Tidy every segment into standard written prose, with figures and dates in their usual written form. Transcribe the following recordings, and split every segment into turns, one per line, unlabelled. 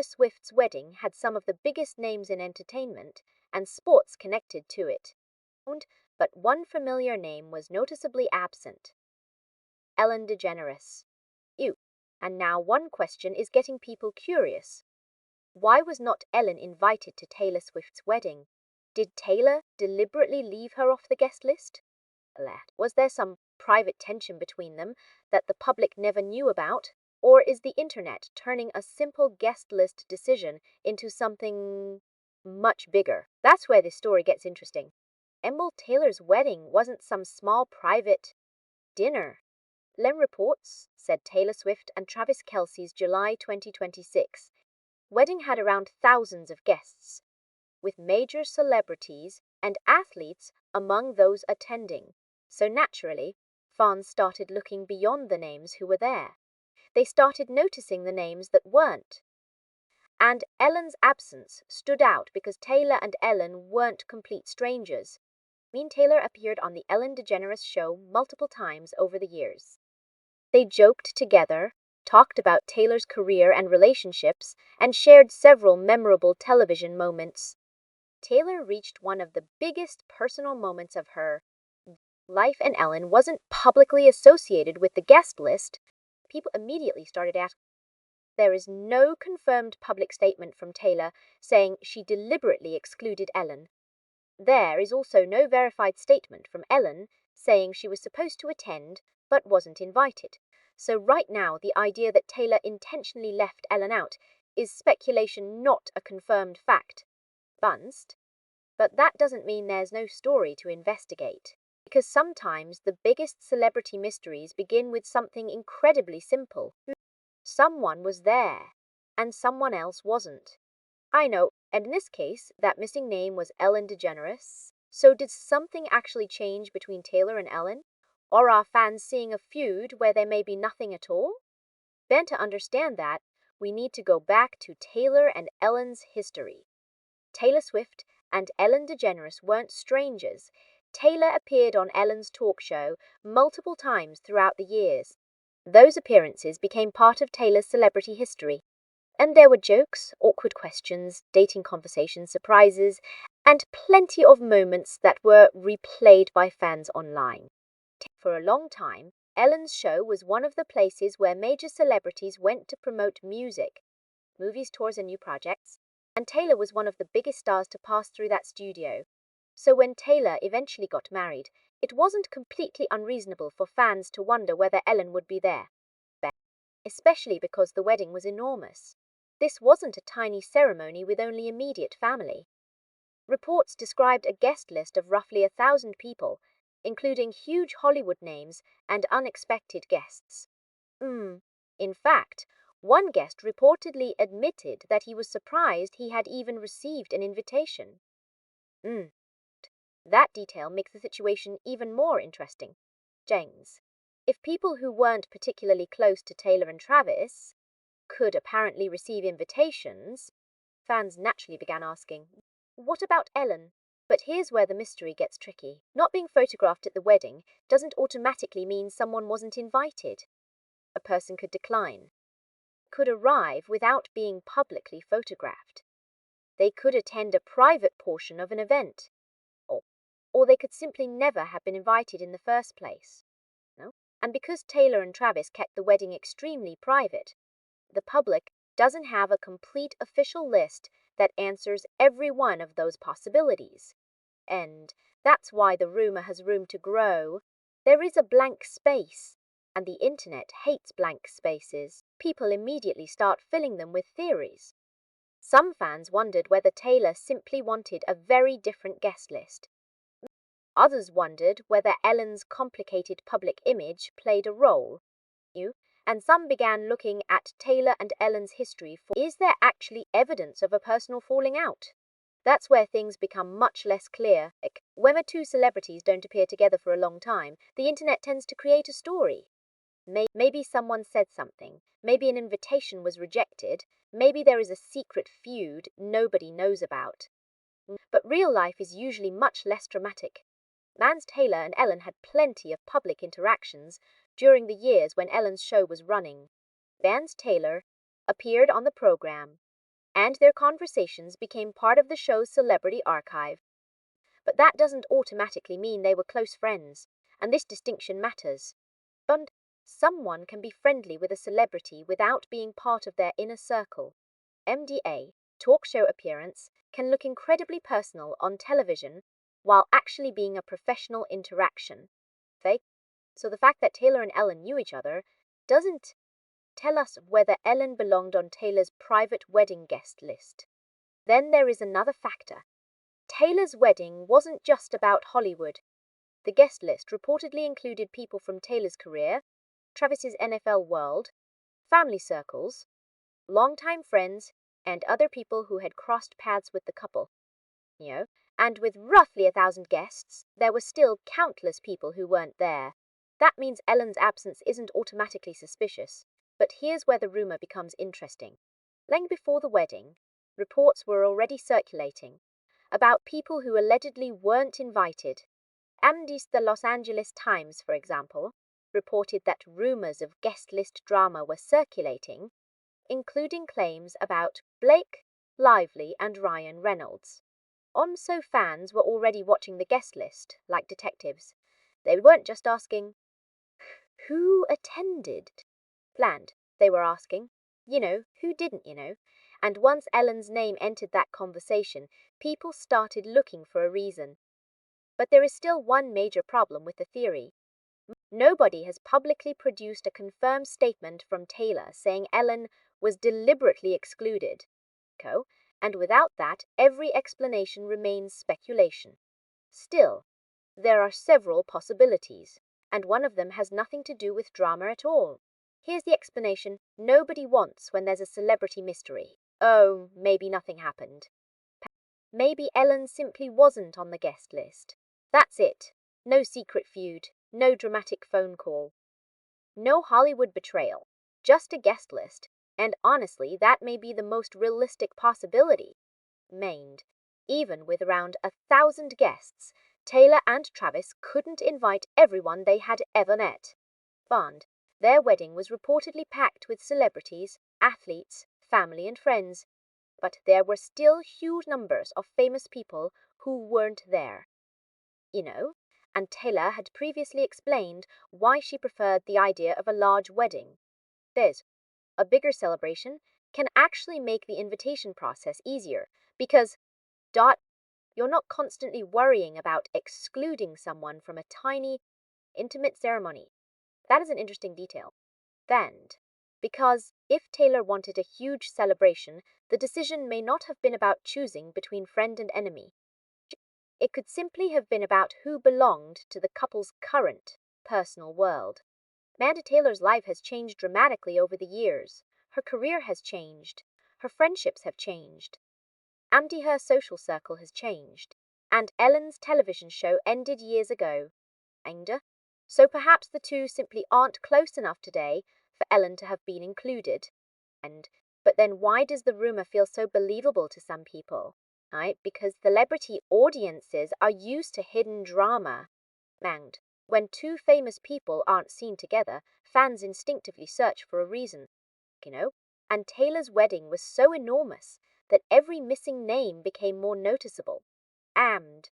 Taylor Swift's wedding had some of the biggest names in entertainment and sports connected to it. But one familiar name was noticeably absent: Ellen DeGeneres. Ew. And now one question is getting people curious. Why was not Ellen invited to Taylor Swift's wedding? Did Taylor deliberately leave her off the guest list? Was there some private tension between them that the public never knew about? Or is the internet turning a simple guest list decision into something much bigger? That's where this story gets interesting. Taylor's wedding wasn't some small private dinner. Lem Reports said Taylor Swift and Travis Kelce's July 2026 wedding had around thousands of guests, with major celebrities and athletes among those attending. So naturally, fans started looking beyond the names who were there. They started noticing the names that weren't. And Ellen's absence stood out because Taylor and Ellen weren't complete strangers. Taylor appeared on the Ellen DeGeneres show multiple times over the years. They joked together, talked about Taylor's career and relationships, and shared several memorable television moments. Taylor reached one of the biggest personal moments of her life, and Ellen wasn't publicly associated with the guest list. People immediately started asking. There is no confirmed public statement from Taylor saying she deliberately excluded Ellen. There is also no verified statement from Ellen saying she was supposed to attend but wasn't invited. So right now, the idea that Taylor intentionally left Ellen out is speculation, not a confirmed fact. But that doesn't mean there's no story to investigate. Because sometimes the biggest celebrity mysteries begin with something incredibly simple. Someone was there, and someone else wasn't. I know, and in this case, that missing name was Ellen DeGeneres. So did something actually change between Taylor and Ellen? Or are fans seeing a feud where there may be nothing at all? Then to understand that, we need to go back to Taylor and Ellen's history. Taylor Swift and Ellen DeGeneres weren't strangers. Taylor appeared on Ellen's talk show multiple times throughout the years. Those appearances became part of Taylor's celebrity history. And there were jokes, awkward questions, dating conversations, surprises, and plenty of moments that were replayed by fans online. For a long time, Ellen's show was one of the places where major celebrities went to promote music, movies, tours, and new projects, and Taylor was one of the biggest stars to pass through that studio. So when Taylor eventually got married, it wasn't completely unreasonable for fans to wonder whether Ellen would be there. Especially because the wedding was enormous. This wasn't a tiny ceremony with only immediate family. Reports described a guest list of roughly 1,000 people, including huge Hollywood names and unexpected guests. In fact, one guest reportedly admitted that he was surprised he had even received an invitation. That detail makes the situation even more interesting. James, if people who weren't particularly close to Taylor and Travis could apparently receive invitations, fans naturally began asking, what about Ellen? But here's where the mystery gets tricky. Not being photographed at the wedding doesn't automatically mean someone wasn't invited. A person could decline, could arrive without being publicly photographed. They could attend a private portion of an event, or they could simply never have been invited in the first place. And because Taylor and Travis kept the wedding extremely private, the public doesn't have a complete official list that answers every one of those possibilities. And that's why the rumor has room to grow. There is a blank space, and the internet hates blank spaces. People immediately start filling them with theories. Some fans wondered whether Taylor simply wanted a very different guest list. Others wondered whether Ellen's complicated public image played a role. And some began looking at Taylor and Ellen's history for, is there actually evidence of a personal falling out? That's where things become much less clear. When two celebrities don't appear together for a long time, the internet tends to create a story. Maybe someone said something, maybe an invitation was rejected, maybe there is a secret feud nobody knows about. But real life is usually much less dramatic. Taylor and Ellen had plenty of public interactions during the years when Ellen's show was running. Taylor appeared on the program, and their conversations became part of the show's celebrity archive. But that doesn't automatically mean they were close friends, and this distinction matters. But someone can be friendly with a celebrity without being part of their inner circle. MDA, talk show appearance, can look incredibly personal on television while actually being a professional interaction. So the fact that Taylor and Ellen knew each other doesn't tell us whether Ellen belonged on Taylor's private wedding guest list. Then there is another factor. Taylor's wedding wasn't just about Hollywood. The guest list reportedly included people from Taylor's career, Travis's NFL world, family circles, longtime friends, and other people who had crossed paths with the couple. And with roughly 1,000 guests, there were still countless people who weren't there. That means Ellen's absence isn't automatically suspicious. But here's where the rumor becomes interesting. Long before the wedding, reports were already circulating about people who allegedly weren't invited. The Los Angeles Times, for example, reported that rumors of guest list drama were circulating, including claims about Blake Lively and Ryan Reynolds. So fans were already watching the guest list, like detectives. They weren't just asking, who attended? Planned. They were asking, who didn't, And once Ellen's name entered that conversation, people started looking for a reason. But there is still one major problem with the theory. Nobody has publicly produced a confirmed statement from Taylor saying Ellen was deliberately excluded. And without that, every explanation remains speculation. Still, there are several possibilities, and one of them has nothing to do with drama at all. Here's the explanation nobody wants when there's a celebrity mystery. Oh, maybe nothing happened. Maybe Ellen simply wasn't on the guest list. That's it. No secret feud, no dramatic phone call, no Hollywood betrayal, just a guest list. And honestly, that may be the most realistic possibility. Even with around 1,000 guests, Taylor and Travis couldn't invite everyone they had ever met. Their wedding was reportedly packed with celebrities, athletes, family and friends, but there were still huge numbers of famous people who weren't there. And Taylor had previously explained why she preferred the idea of a large wedding. A bigger celebration can actually make the invitation process easier because you're not constantly worrying about excluding someone from a tiny, intimate ceremony. That is an interesting detail. Because if Taylor wanted a huge celebration, the decision may not have been about choosing between friend and enemy. It could simply have been about who belonged to the couple's current personal world. Amanda Taylor's life has changed dramatically over the years. Her career has changed. Her friendships have changed. Her social circle has changed. And Ellen's television show ended years ago. So perhaps the two simply aren't close enough today for Ellen to have been included. But then why does the rumor feel so believable to some people? Because celebrity audiences are used to hidden drama. When two famous people aren't seen together, fans instinctively search for a reason. And Taylor's wedding was so enormous that every missing name became more noticeable. And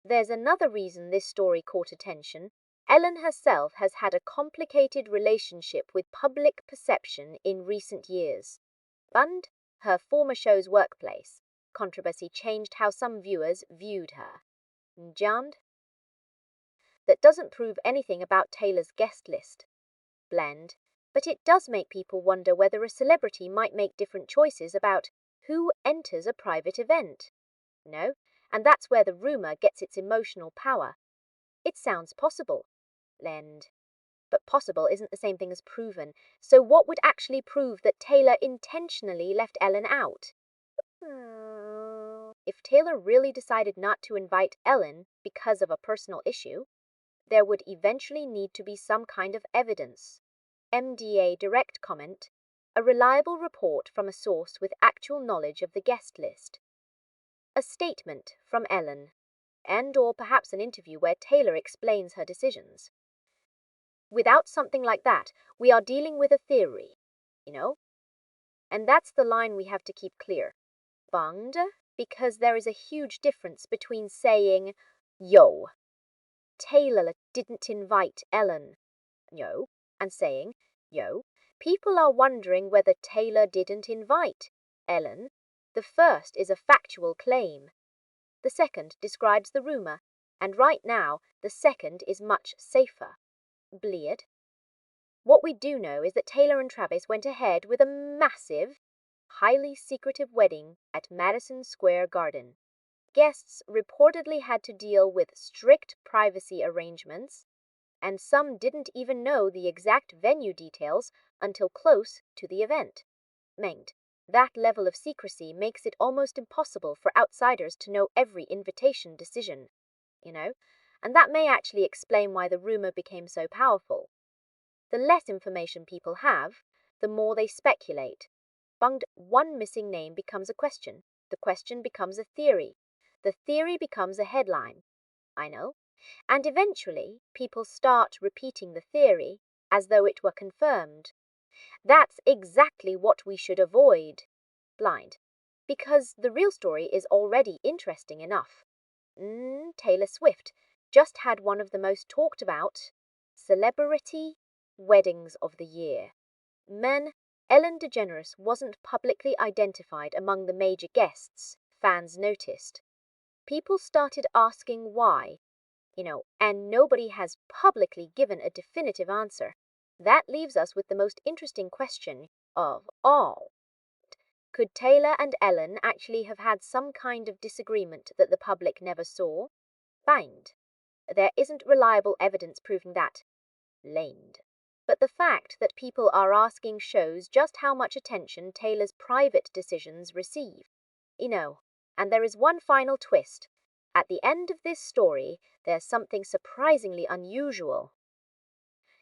there's another reason this story caught attention. Ellen herself has had a complicated relationship with public perception in recent years. And her former show's workplace controversy changed how some viewers viewed her. That doesn't prove anything about Taylor's guest list. But it does make people wonder whether a celebrity might make different choices about who enters a private event. And that's where the rumor gets its emotional power. It sounds possible, but possible isn't the same thing as proven. So what would actually prove that Taylor intentionally left Ellen out? If Taylor really decided not to invite Ellen because of a personal issue, there would eventually need to be some kind of evidence. MDA direct comment, a reliable report from a source with actual knowledge of the guest list. A statement from Ellen, or perhaps an interview where Taylor explains her decisions. Without something like that, we are dealing with a theory, And that's the line we have to keep clear. Banged, because there is a huge difference between saying, yo, Taylor didn't invite Ellen, yo, and saying, yo, people are wondering whether Taylor didn't invite Ellen. The first is a factual claim. The second describes the rumor, and right now, the second is much safer. Bleed. What we do know is that Taylor and Travis went ahead with a massive, highly secretive wedding at Madison Square Garden. Guests reportedly had to deal with strict privacy arrangements, and some didn't even know the exact venue details until close to the event. Menged. That level of secrecy makes it almost impossible for outsiders to know every invitation decision, and that may actually explain why the rumor became so powerful. The less information people have, the more they speculate. Bunged one missing name becomes a question. The question becomes a theory. The theory becomes a headline. I know. And eventually, people start repeating the theory as though it were confirmed. That's exactly what we should avoid. Blind. Because the real story is already interesting enough. Taylor Swift just had one of the most talked about celebrity weddings of the year. Ellen DeGeneres wasn't publicly identified among the major guests, fans noticed. People started asking why, and nobody has publicly given a definitive answer. That leaves us with the most interesting question of all. Could Taylor and Ellen actually have had some kind of disagreement that the public never saw? Bind. There isn't reliable evidence proving that. Lamed. But the fact that people are asking shows just how much attention Taylor's private decisions receive. And there is one final twist. At the end of this story, there's something surprisingly unusual.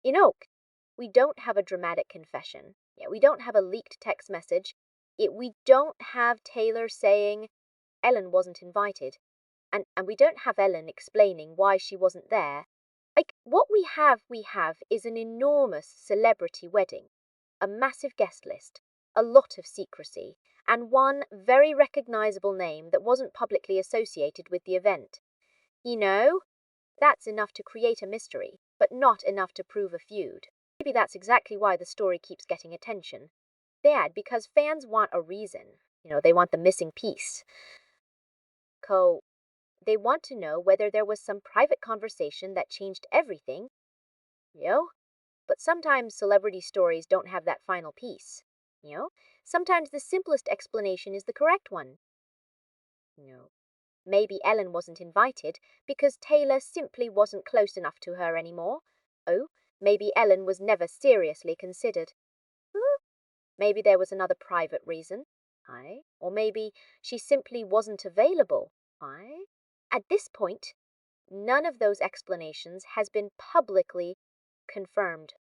We don't have a dramatic confession. We don't have a leaked text message. We don't have Taylor saying Ellen wasn't invited. And we don't have Ellen explaining why she wasn't there. What we have is an enormous celebrity wedding, a massive guest list, a lot of secrecy, and one very recognizable name that wasn't publicly associated with the event. That's enough to create a mystery, but not enough to prove a feud. Maybe that's exactly why the story keeps getting attention. Because fans want a reason. They want the missing piece. They want to know whether there was some private conversation that changed everything. But sometimes celebrity stories don't have that final piece. Sometimes the simplest explanation is the correct one. Maybe Ellen wasn't invited because Taylor simply wasn't close enough to her anymore. Maybe Ellen was never seriously considered. Maybe there was another private reason. Or maybe she simply wasn't available. At this point, none of those explanations has been publicly confirmed.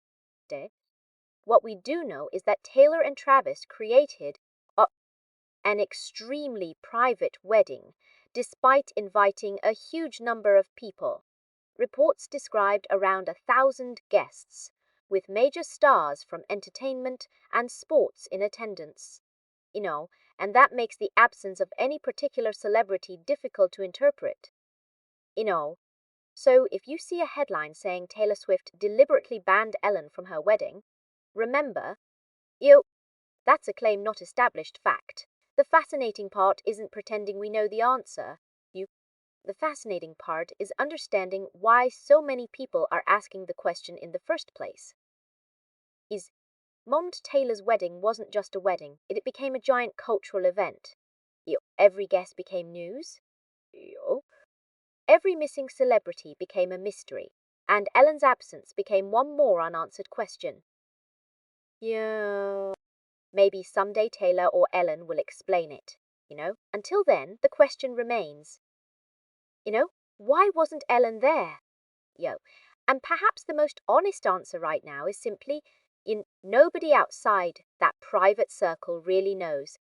What we do know is that Taylor and Travis created an extremely private wedding, despite inviting a huge number of people. Reports described around 1,000 guests, with major stars from entertainment and sports in attendance. And that makes the absence of any particular celebrity difficult to interpret. So if you see a headline saying Taylor Swift deliberately banned Ellen from her wedding, remember, that's a claim, not established fact. The fascinating part isn't pretending we know the answer. The fascinating part is understanding why so many people are asking the question in the first place. Taylor's wedding wasn't just a wedding, it became a giant cultural event. Every guest became news. Every missing celebrity became a mystery, and Ellen's absence became one more unanswered question. Maybe someday Taylor or Ellen will explain it. Until then, the question remains. Why wasn't Ellen there? And perhaps the most honest answer right now is simply, nobody outside that private circle really knows.